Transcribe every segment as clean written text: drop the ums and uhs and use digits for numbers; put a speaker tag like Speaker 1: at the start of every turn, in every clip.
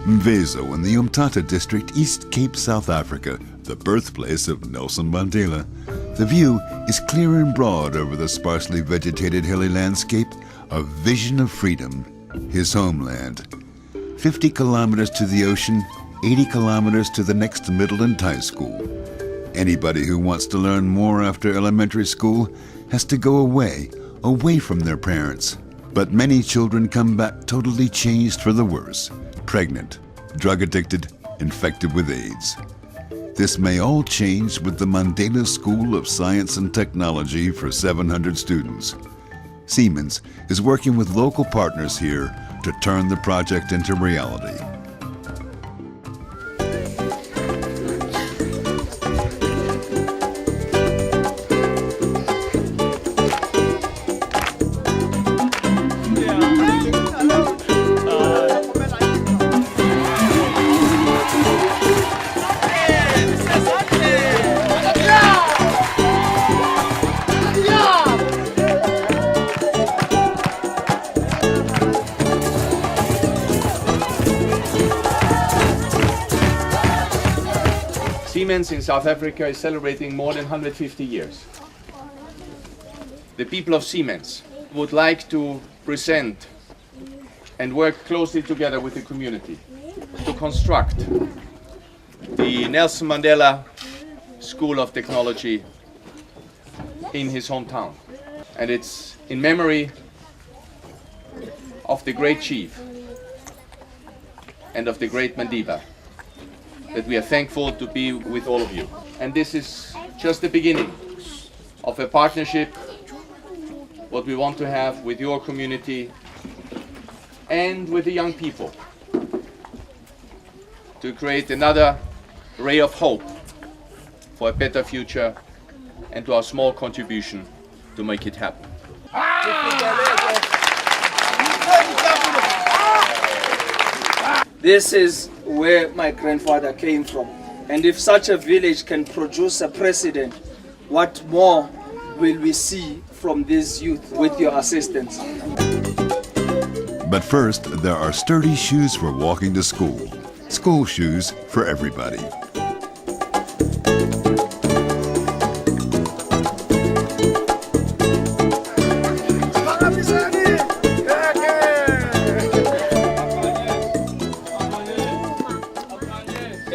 Speaker 1: Mvezo in the Umtata district, East Cape, South Africa, the birthplace of Nelson Mandela. The view is clear and broad over the sparsely vegetated hilly landscape, a vision of freedom, his homeland. 50 kilometers to the ocean, 80 kilometers to the next middle and high school. Anybody who wants to learn more after elementary school has to go away from their parents. But many children come back totally changed for the worse. Pregnant, drug addicted, infected with AIDS. This may all change with the Mandela School of Science and Technology for 700 students. Siemens is working with local partners here to turn the project into reality.
Speaker 2: Siemens in South Africa is celebrating more than 150 years. The people of Siemens would like to present and work closely together with the community to construct the Nelson Mandela School of Technology in his hometown. And it's in memory of the great chief and of the great Mandela that we are thankful to be with all of you. And this is just the beginning of a partnership, what we want to have with your community and with the young people, to create another ray of hope for a better future and to our small contribution to make it happen.
Speaker 3: This is where my grandfather came from. And if such a village can produce a president, what more will we see from this youth with your assistance?
Speaker 1: But first, there are sturdy shoes for walking to school. School shoes for everybody.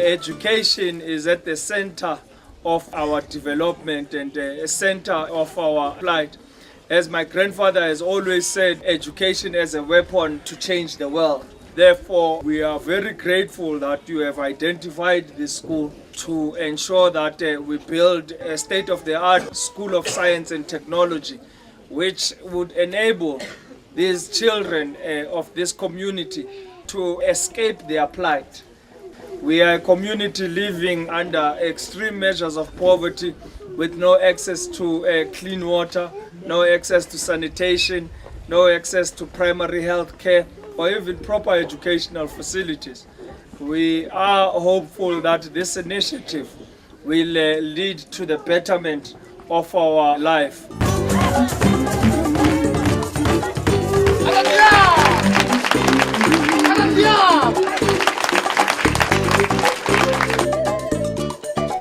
Speaker 3: Education is at the center of our development and a center of our plight. As my grandfather has always said, education as a weapon to change the world. Therefore, we are very grateful that you have identified this school to ensure that we build a state-of-the-art School of Science and Technology, which would enable these children of this community to escape their plight. We are a community living under extreme measures of poverty with no access to clean water, no access to sanitation, no access to primary health care or even proper educational facilities. We are hopeful that this initiative will lead to the betterment of our life.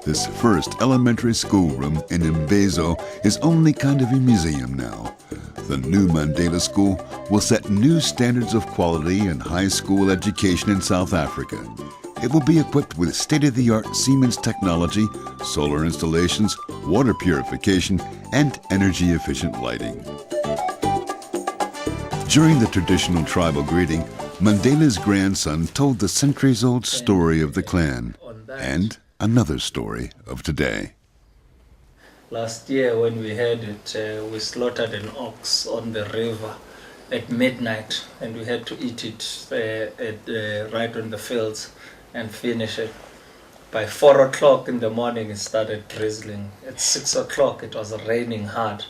Speaker 1: This first elementary schoolroom in Mvezo is only kind of a museum now. The new Mandela School will set new standards of quality in high school education in South Africa. It will be equipped with state-of-the-art Siemens technology, solar installations, water purification, and energy-efficient lighting. During the traditional tribal greeting, Mandela's grandson told the centuries-old story of the clan and another story of today.
Speaker 4: Last year when we had it, we slaughtered an ox on the river at midnight and we had to eat it right on the fields and finish it. By 4 o'clock in the morning it started drizzling. At 6 o'clock it was raining hard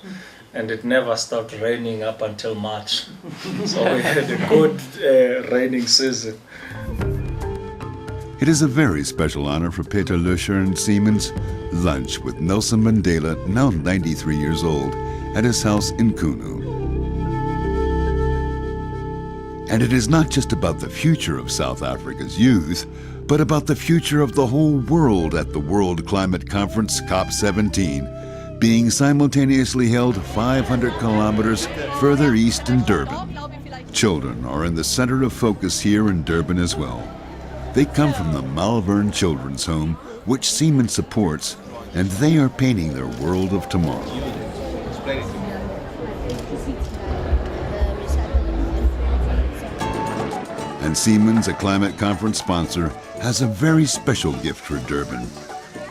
Speaker 4: and it never stopped raining up until March. So we had a good raining season.
Speaker 1: It is a very special honor for Peter Löscher and Siemens. Lunch with Nelson Mandela, now 93 years old, at his house in Kunu. And it is not just about the future of South Africa's youth, but about the future of the whole world at the World Climate Conference COP17, being simultaneously held 500 kilometers further east in Durban. Children are in the center of focus here in Durban as well. They come from the Malvern Children's Home, which Siemens supports, and they are painting their world of tomorrow. And Siemens, a climate conference sponsor, has a very special gift for Durban,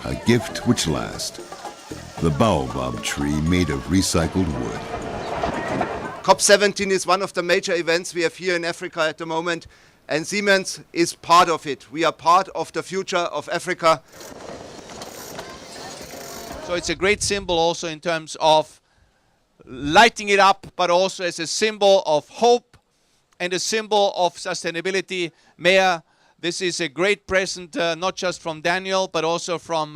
Speaker 1: a gift which lasts. The baobab tree made of recycled wood.
Speaker 5: COP17 is one of the major events we have here in Africa at the moment, and Siemens is part of it. We are part of the future of Africa.
Speaker 2: So it's a great symbol also in terms of lighting it up, but also as a symbol of hope and a symbol of sustainability. Mayor, this is a great present, not just from Daniel, but also from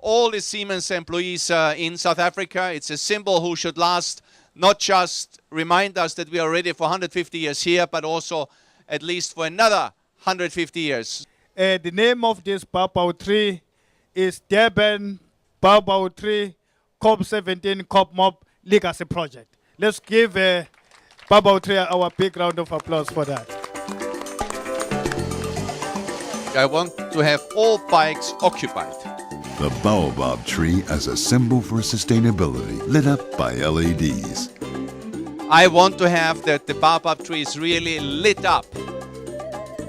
Speaker 2: all the Siemens employees in South Africa. It's a symbol who should last, not just remind us that we are ready for 150 years here, but also at least for another 150 years.
Speaker 6: The name of this baobab tree is Durban Baobab Tree COP17 COP Legacy Project. Let's give baobab tree our big round of applause for that.
Speaker 2: I want to have all bikes occupied.
Speaker 1: The baobab tree as a symbol for sustainability, lit up by LEDs.
Speaker 2: I want to have that the baobab tree is really lit up.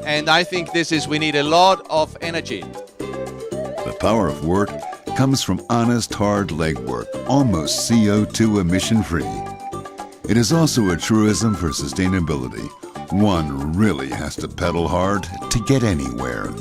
Speaker 2: And I think we need a lot of energy.
Speaker 1: The power of work comes from honest, hard legwork, almost CO2 emission-free. It is also a truism for sustainability. One really has to pedal hard to get anywhere.